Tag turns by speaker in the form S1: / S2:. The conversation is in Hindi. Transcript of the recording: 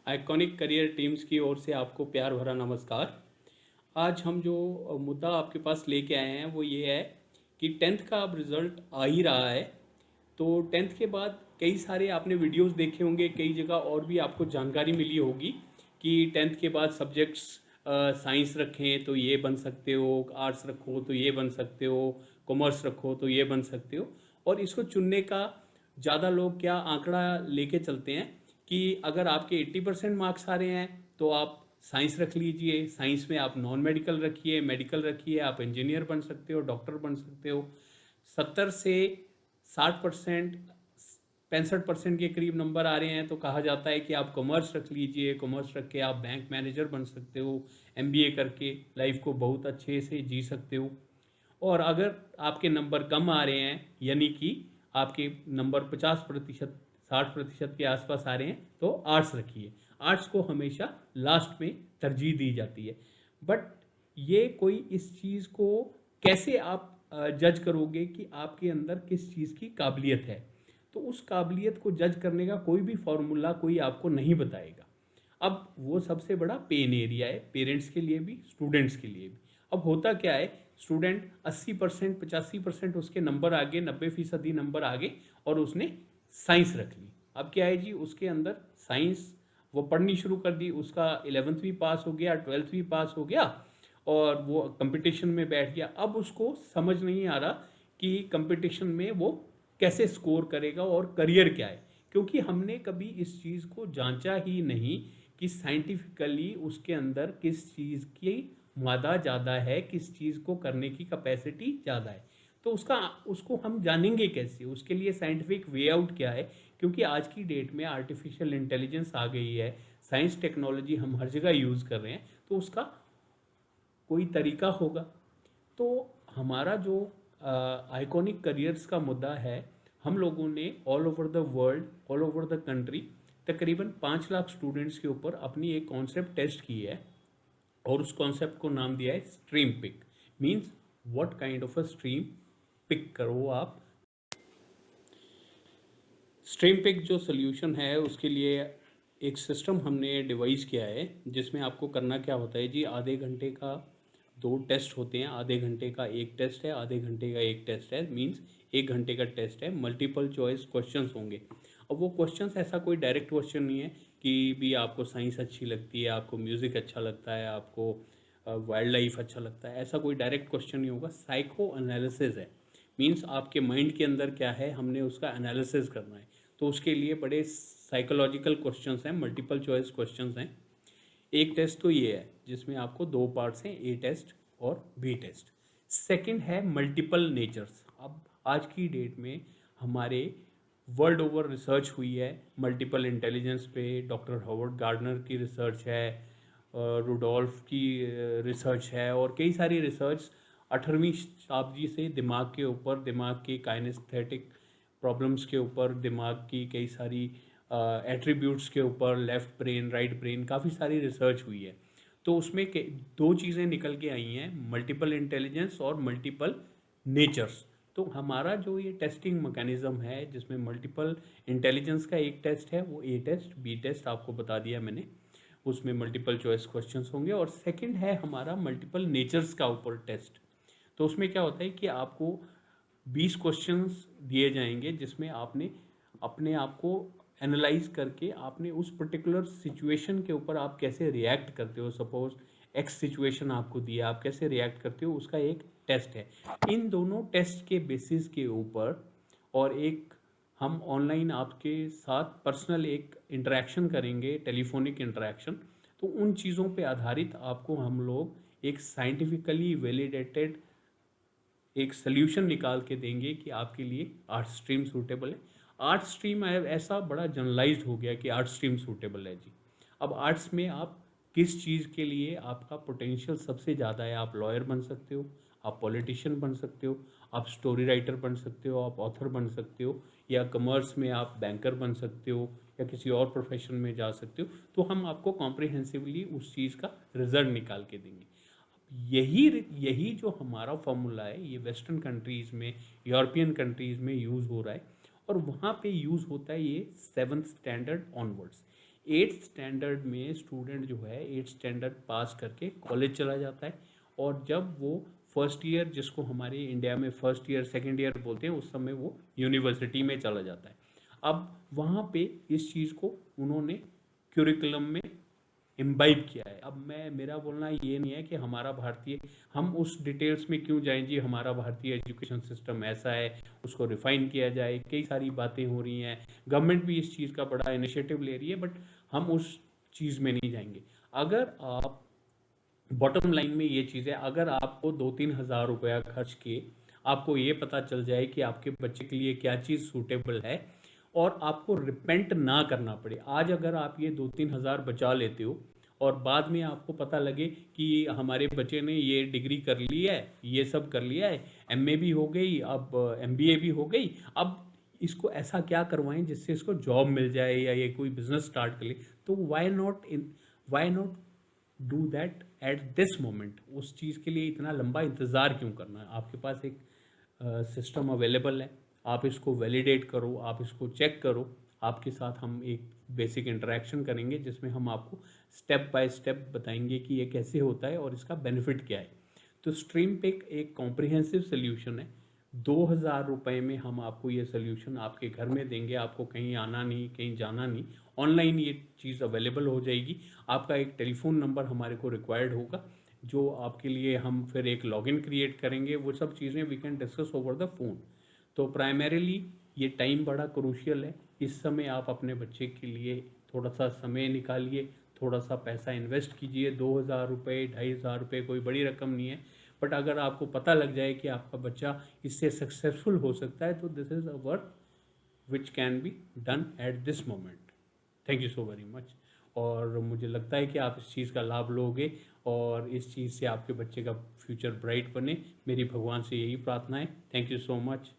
S1: आइकॉनिक करियर टीम्स की ओर से आपको प्यार भरा नमस्कार। आज हम जो मुद्दा आपके पास लेके आए हैं वो ये है कि टेंथ का अब रिज़ल्ट आ ही रहा है। तो टेंथ के बाद कई सारे आपने वीडियोस देखे होंगे, कई जगह और भी आपको जानकारी मिली होगी कि टेंथ के बाद सब्जेक्ट्स साइंस रखें तो ये बन सकते हो, आर्ट्स रखो तो ये बन सकते हो, कॉमर्स रखो तो ये बन सकते हो। और इसको चुनने का ज़्यादा लोग क्या आंकड़ा लेके चलते हैं कि अगर आपके 80% मार्क्स आ रहे हैं तो आप साइंस रख लीजिए, साइंस में आप नॉन मेडिकल रखिए, मेडिकल रखिए, आप इंजीनियर बन सकते हो, डॉक्टर बन सकते हो। 70 से 60%, 65% के करीब नंबर आ रहे हैं तो कहा जाता है कि आप कॉमर्स रख लीजिए, कॉमर्स रख के आप बैंक मैनेजर बन सकते हो, एमबीए करके लाइफ को बहुत अच्छे से जी सकते हो। और अगर आपके नंबर कम आ रहे हैं, यानी कि आपके नंबर 50%, 60% के आसपास आ रहे हैं, तो आर्ट्स रखिए। आर्ट्स को हमेशा लास्ट में तरजीह दी जाती है। बट ये कोई इस चीज़ को कैसे आप जज करोगे कि आपके अंदर किस चीज़ की काबिलियत है? तो उस काबिलियत को जज करने का कोई भी फॉर्मूला कोई आपको नहीं बताएगा। अब वो सबसे बड़ा पेन एरिया है, पेरेंट्स के लिए भी, स्टूडेंट्स के लिए भी। अब होता क्या है, स्टूडेंट 80%, 85% उसके नंबर आ गए, 90% नंबर आ गए और उसने साइंस रख ली। अब क्या है जी, उसके अंदर साइंस वो पढ़नी शुरू कर दी, उसका 11th भी पास हो गया, 12th भी पास हो गया और वो कंपटीशन में बैठ गया। अब उसको समझ नहीं आ रहा कि कंपटीशन में वो कैसे स्कोर करेगा और करियर क्या है, क्योंकि हमने कभी इस चीज़ को जांचा ही नहीं कि साइंटिफिकली उसके अंदर किस चीज़ की मादा ज़्यादा है, किस चीज़ को करने की कैपेसिटी ज़्यादा है। तो उसको हम जानेंगे कैसे, उसके लिए साइंटिफिक वे आउट क्या है? क्योंकि आज की डेट में आर्टिफिशियल इंटेलिजेंस आ गई है, साइंस टेक्नोलॉजी हम हर जगह यूज़ कर रहे हैं, तो उसका कोई तरीका होगा। तो हमारा जो आइकॉनिक करियर्स का मुद्दा है, हम लोगों ने all over the world, all over the country, तकरीबन 5 लाख स्टूडेंट्स के ऊपर अपनी एक कॉन्सेप्ट टेस्ट की है और उस कॉन्सेप्ट को नाम दिया है stream pick. Means what kind of a stream pick करो आप। स्ट्रीम पिक जो सोल्यूशन है उसके लिए एक सिस्टम हमने डिवाइस किया है, जिसमें आपको करना क्या होता है जी, आधे घंटे का 2 टेस्ट होते हैं, आधे घंटे का एक टेस्ट है, आधे घंटे का एक टेस्ट है। मीन्स 1 घंटे का टेस्ट है, मल्टीपल चॉइस क्वेश्चंस होंगे। अब वो क्वेश्चंस ऐसा कोई डायरेक्ट क्वेश्चन नहीं है कि भी आपको साइंस अच्छी लगती है, आपको म्यूज़िक अच्छा लगता है, आपको वाइल्ड लाइफ अच्छा लगता है, ऐसा कोई डायरेक्ट क्वेश्चन नहीं होगा। साइको एनालिसिस है। मीन्स आपके माइंड के अंदर क्या है, हमने उसका एनालिसिस करना है। तो उसके लिए बड़े साइकोलॉजिकल क्वेश्चंस हैं, मल्टीपल चॉइस क्वेश्चंस हैं। एक टेस्ट तो ये है जिसमें आपको 2 पार्ट्स हैं, ए टेस्ट और बी टेस्ट। सेकंड है मल्टीपल नेचर्स। अब आज की डेट में हमारे वर्ल्ड ओवर रिसर्च हुई है मल्टीपल इंटेलिजेंस पे, डॉक्टर हॉवर्ड गार्डनर की रिसर्च है, रुडोल्फ की रिसर्च है और कई सारी रिसर्च 18वीं शताब्दी से दिमाग के ऊपर, दिमाग के काइनेस्थेटिक प्रॉब्लम्स के ऊपर, दिमाग की कई सारी एट्रीब्यूट्स के ऊपर, लेफ्ट ब्रेन, राइट ब्रेन, काफ़ी सारी रिसर्च हुई है। तो उसमें 2 चीज़ें निकल के आई हैं, मल्टीपल इंटेलिजेंस और मल्टीपल नेचर्स। तो हमारा जो ये टेस्टिंग मैकेनिज्म है जिसमें मल्टीपल इंटेलिजेंस का एक टेस्ट है, वो ए टेस्ट, बी टेस्ट आपको बता दिया मैंने, उसमें मल्टीपल चॉइस क्वेश्चंस होंगे। और सेकंड है हमारा मल्टीपल नेचर्स का ऊपर टेस्ट। तो उसमें क्या होता है कि आपको 20 क्वेश्चंस दिए जाएंगे जिसमें आपने अपने आप को एनालाइज करके आपने उस पर्टिकुलर सिचुएशन के ऊपर आप कैसे रिएक्ट करते हो। सपोज एक्स सिचुएशन आपको दिया, आप कैसे रिएक्ट करते हो, उसका एक टेस्ट है। इन दोनों टेस्ट के बेसिस के ऊपर और एक हम ऑनलाइन आपके साथ पर्सनल एक इंटरेक्शन करेंगे, टेलीफोनिक इंटरेक्शन। तो उन चीज़ों पे आधारित आपको हम लोग एक साइंटिफिकली वैलिडेटेड एक सोल्यूशन निकाल के देंगे कि आपके लिए आर्ट स्ट्रीम सूटेबल है। आर्ट स्ट्रीम ऐसा बड़ा जनरलाइज्ड हो गया कि आर्ट स्ट्रीम सूटेबल है जी। अब आर्ट्स में आप किस चीज़ के लिए आपका पोटेंशियल सबसे ज़्यादा है, आप लॉयर बन सकते हो, आप पॉलिटिशियन बन सकते हो, आप स्टोरी राइटर बन सकते हो, आप ऑथर बन सकते हो, या कॉमर्स में आप बैंकर बन सकते हो, या किसी और प्रोफेशन में जा सकते हो। तो हम आपको कॉम्प्रिहेंसिवली उस चीज़ का रिजल्ट निकाल के देंगे। यही यही जो हमारा फॉर्मूला है, ये वेस्टर्न कंट्रीज़ में, यूरोपियन कंट्रीज़ में यूज़ हो रहा है और वहाँ पे यूज़ होता है ये 7th standard onwards. Eighth standard में स्टूडेंट जो है एट्थ स्टैंडर्ड पास करके कॉलेज चला जाता है, और जब वो फर्स्ट ईयर, जिसको हमारे इंडिया में फर्स्ट ईयर सेकेंड ईयर बोलते हैं, उस समय वो यूनिवर्सिटी में चला जाता है। अब वहाँ पे इस चीज़ को उन्होंने क्यूरिकुलम में इम्बाइब किया है। अब मैं, मेरा बोलना ये नहीं है कि हमारा भारतीय, हम उस डिटेल्स में क्यों जाएं जी, हमारा भारतीय एजुकेशन सिस्टम ऐसा है, उसको रिफाइन किया जाए, कई सारी बातें हो रही हैं, गवर्नमेंट भी इस चीज़ का बड़ा इनिशिएटिव ले रही है, बट हम उस चीज़ में नहीं जाएंगे। अगर आप, बॉटम लाइन में ये चीज़ है, अगर आपको 2-3 हज़ार रुपया खर्च के आपको ये पता चल जाए कि आपके बच्चे के लिए क्या चीज़ सूटेबल है, और आपको रिपेंट ना करना पड़े। आज अगर आप ये 2-3 हज़ार बचा लेते हो और बाद में आपको पता लगे कि हमारे बच्चे ने ये डिग्री कर ली है, ये सब कर लिया है, एमए भी हो गई, अब एमबीए भी हो गई, अब इसको ऐसा क्या करवाएं जिससे इसको जॉब मिल जाए या ये कोई बिजनेस स्टार्ट कर ले, तो why not do that at this moment. उस चीज़ के लिए इतना लंबा इंतज़ार क्यों करना है? आपके पास एक सिस्टम अवेलेबल है, आप इसको वैलिडेट करो, आप इसको चेक करो। आपके साथ हम एक बेसिक इंटरेक्शन करेंगे जिसमें हम आपको स्टेप बाय स्टेप बताएंगे कि ये कैसे होता है और इसका बेनिफिट क्या है। तो स्ट्रीम पिक एक कॉम्प्रिहेंसिव सोल्यूशन है। 2,000 रुपये में हम आपको ये सोल्यूशन आपके घर में देंगे, आपको कहीं आना नहीं, कहीं जाना नहीं, ऑनलाइन ये चीज़ अवेलेबल हो जाएगी। आपका एक टेलीफोन नंबर हमारे को रिक्वायर्ड होगा, जो आपके लिए हम फिर एक लॉगिन क्रिएट करेंगे, वो सब चीज़ें we can discuss over the phone. तो प्राइमरीली ये टाइम बड़ा क्रूशियल है। इस समय आप अपने बच्चे के लिए थोड़ा सा समय निकालिए, थोड़ा सा पैसा इन्वेस्ट कीजिए। 2,000 रुपये, 2,500 रुपये कोई बड़ी रकम नहीं है, बट अगर आपको पता लग जाए कि आपका बच्चा इससे सक्सेसफुल हो सकता है, तो this is a work which can be done at this moment. Thank you so very much. और मुझे लगता है कि आप इस चीज़ का लाभ लोगे और इस चीज़ से आपके बच्चे का फ्यूचर ब्राइट बने। मेरी भगवान से यही प्रार्थना है। Thank you so much.